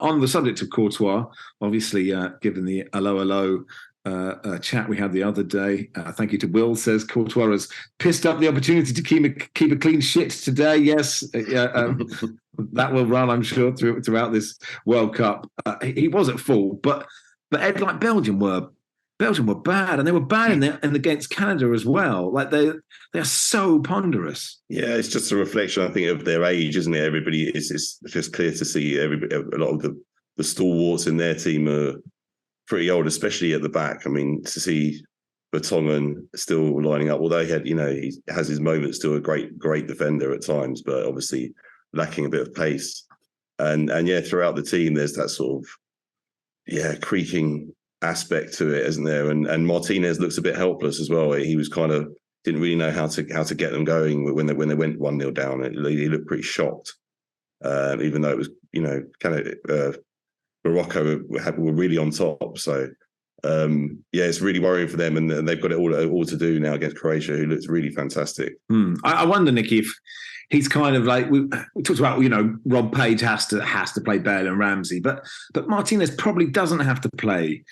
on the subject of Courtois, obviously, given the hello chat we had the other day, thank you to Will, says Courtois has pissed up the opportunity to keep a clean sheet today. Yes, that will run, I'm sure, throughout this World Cup. He was at fault, but Ed, like Belgium were bad, and they were bad in against Canada as well. Like they're so ponderous. Yeah, it's just a reflection, I think, of their age, isn't it? Everybody it's just clear to see a lot of the stalwarts in their team are pretty old, especially at the back. I mean, to see Vertonghen still lining up, although he has his moments, still a great defender at times, but obviously lacking a bit of pace. And yeah, throughout the team, there's that sort of creaking aspect to it, isn't there? And Martinez looks a bit helpless as well. He was kind of didn't really know how to get them going when they went 1-0 down. He looked pretty shocked, even though it was kind of Morocco were really on top. So it's really worrying for them, and they've got it all to do now against Croatia, who looks really fantastic. I wonder, Nicky, if he's kind of like we talked about. Rob Page has to play Bale and Ramsey, but Martinez probably doesn't have to play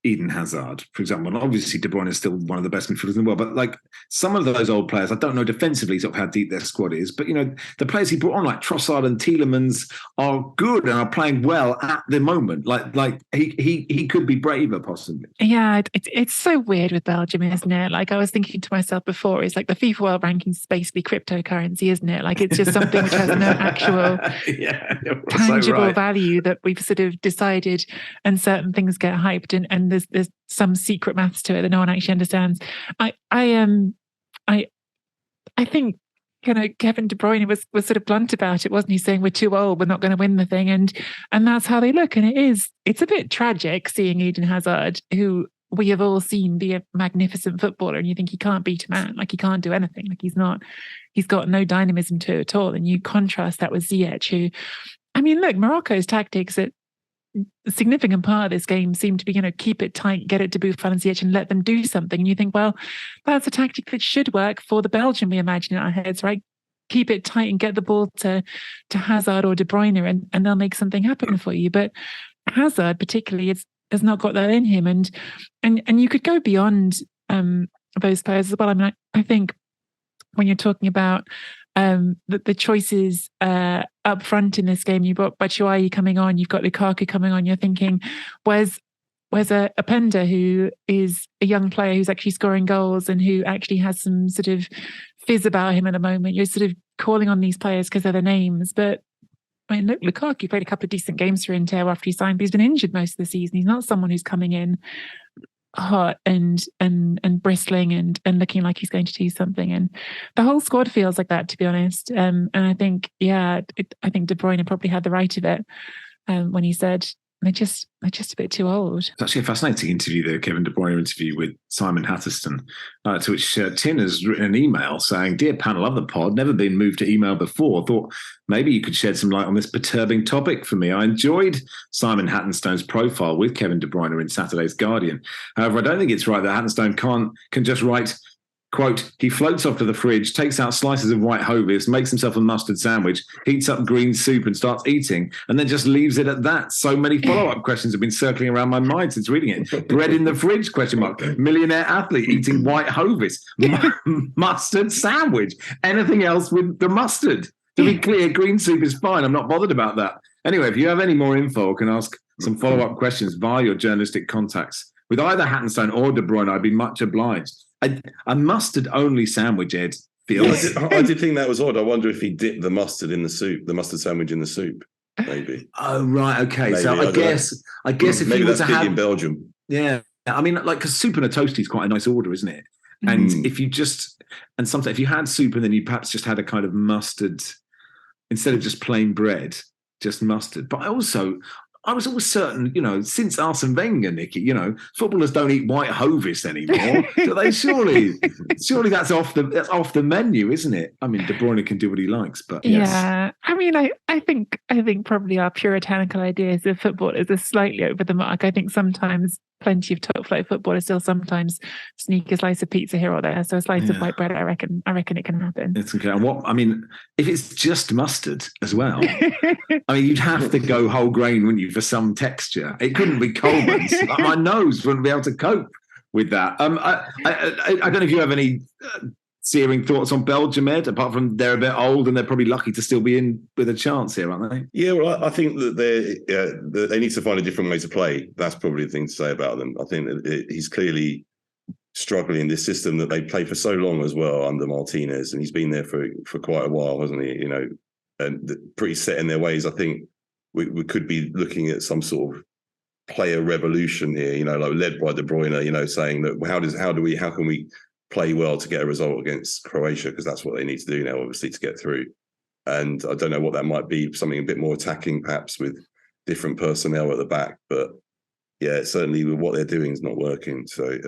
Eden Hazard, for example. And obviously, De Bruyne is still one of the best midfielders in the world. But like some of those old players, I don't know defensively sort of how deep their squad is. But the players he brought on, like Trossard and Tielemans, are good and are playing well at the moment. Like he could be braver, possibly. Yeah, it's so weird with Belgium, isn't it? Like I was thinking to myself before, it's like the FIFA World Rankings is basically cryptocurrency, isn't it? Like it's just something which has no actual tangible value that we've sort of decided, and certain things get hyped and there's some secret maths to it that no one actually understands. I think Kevin De Bruyne was sort of blunt about it, wasn't he? Saying we're too old, we're not going to win the thing, and that's how they look. And it's a bit tragic seeing Eden Hazard, who we have all seen be a magnificent footballer, and you think he can't beat a man, like he can't do anything, like he's got no dynamism to it at all. And you contrast that with Ziyech, who, I mean, look, Morocco's tactics at a significant part of this game seem to be, keep it tight, get it to Buffon and Ziyech and let them do something. And you think, well, that's a tactic that should work for the Belgium we imagine in our heads, right? Keep it tight and get the ball to Hazard or De Bruyne and they'll make something happen for you. But Hazard particularly has not got that in him. And you could go beyond those players as well. I mean, I think when you're talking about the choices up front in this game, you've got Batshuayi coming on, you've got Lukaku coming on, you're thinking, where's a Openda who is a young player who's actually scoring goals and who actually has some sort of fizz about him at the moment. You're sort of calling on these players because they're the names, but I mean, look, Lukaku played a couple of decent games for Inter after he signed, but he's been injured most of the season. He's not someone who's coming in hot and bristling and looking like he's going to do something. And the whole squad feels like that, to be honest. And I think, I think De Bruyne probably had the right of it when he said they're just a bit too old. It's actually a fascinating interview, the Kevin De Bruyne interview with Simon Hatterston, to which Tin has written an email saying, "Dear panel of the pod, never been moved to email before. Thought maybe you could shed some light on this perturbing topic for me. I enjoyed Simon Hattenstone's profile with Kevin De Bruyne in Saturday's Guardian. However, I don't think it's right that Hattenstone can just write, quote, he floats off to the fridge, takes out slices of white Hovis, makes himself a mustard sandwich, heats up green soup and starts eating, and then just leaves it at that. So many follow-up questions have been circling around my mind since reading it. Bread in the fridge, question mark. Millionaire athlete eating white Hovis. Mustard sandwich. Anything else with the mustard? To be clear, green soup is fine. I'm not bothered about that. Anyway, if you have any more info or can ask some follow-up questions via your journalistic contacts with either Hattenstone or De Bruyne, I'd be much obliged. A mustard-only sandwich, Ed, feels... I did think that was odd. I wonder if he dipped the mustard in the soup, the mustard sandwich in the soup, maybe. Oh, right, okay. Maybe, so I guess if maybe you were that's to big have... in Belgium. Yeah, I mean, like, because soup and a toastie is quite a nice order, isn't it? And if you just... And sometimes if you had soup and then you perhaps just had a kind of mustard... Instead of just plain bread, just mustard. But I was always certain, since Arsene Wenger, Nicky, footballers don't eat white Hovis anymore. Do they? Surely that's off the menu, isn't it? I mean, De Bruyne can do what he likes, but yes. Yeah. I mean, I think probably our puritanical ideas of football is slightly over the mark. I think sometimes plenty of top flight footballers still sometimes sneak a slice of pizza here or there. So a slice of white bread, I reckon it can happen. It's okay. And if it's just mustard as well, you'd have to go whole grain, wouldn't you, for some texture? It couldn't be Coleman's. My nose wouldn't be able to cope with that. I don't know if you have any searing thoughts on Belgium, Ed, apart from they're a bit old and they're probably lucky to still be in with a chance here, aren't they? Yeah, well, I think that they need to find a different way to play. That's probably the thing to say about them. I think that he's clearly struggling in this system that they played for so long as well under Martinez, and he's been there for quite a while, hasn't he? And pretty set in their ways. I think we could be looking at some sort of player revolution here, like led by De Bruyne, saying that how can we play well to get a result against Croatia, because that's what they need to do now, obviously, to get through. And I don't know what that might be, something a bit more attacking, perhaps with different personnel at the back. But yeah, certainly with what they're doing is not working. So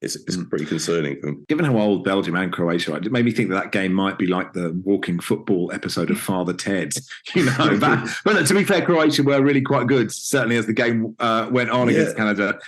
it's pretty concerning for them. Given how old Belgium and Croatia are, it made me think that game might be like the Walking Football episode of Father Ted. But to be fair, Croatia were really quite good, certainly as the game went on against Canada.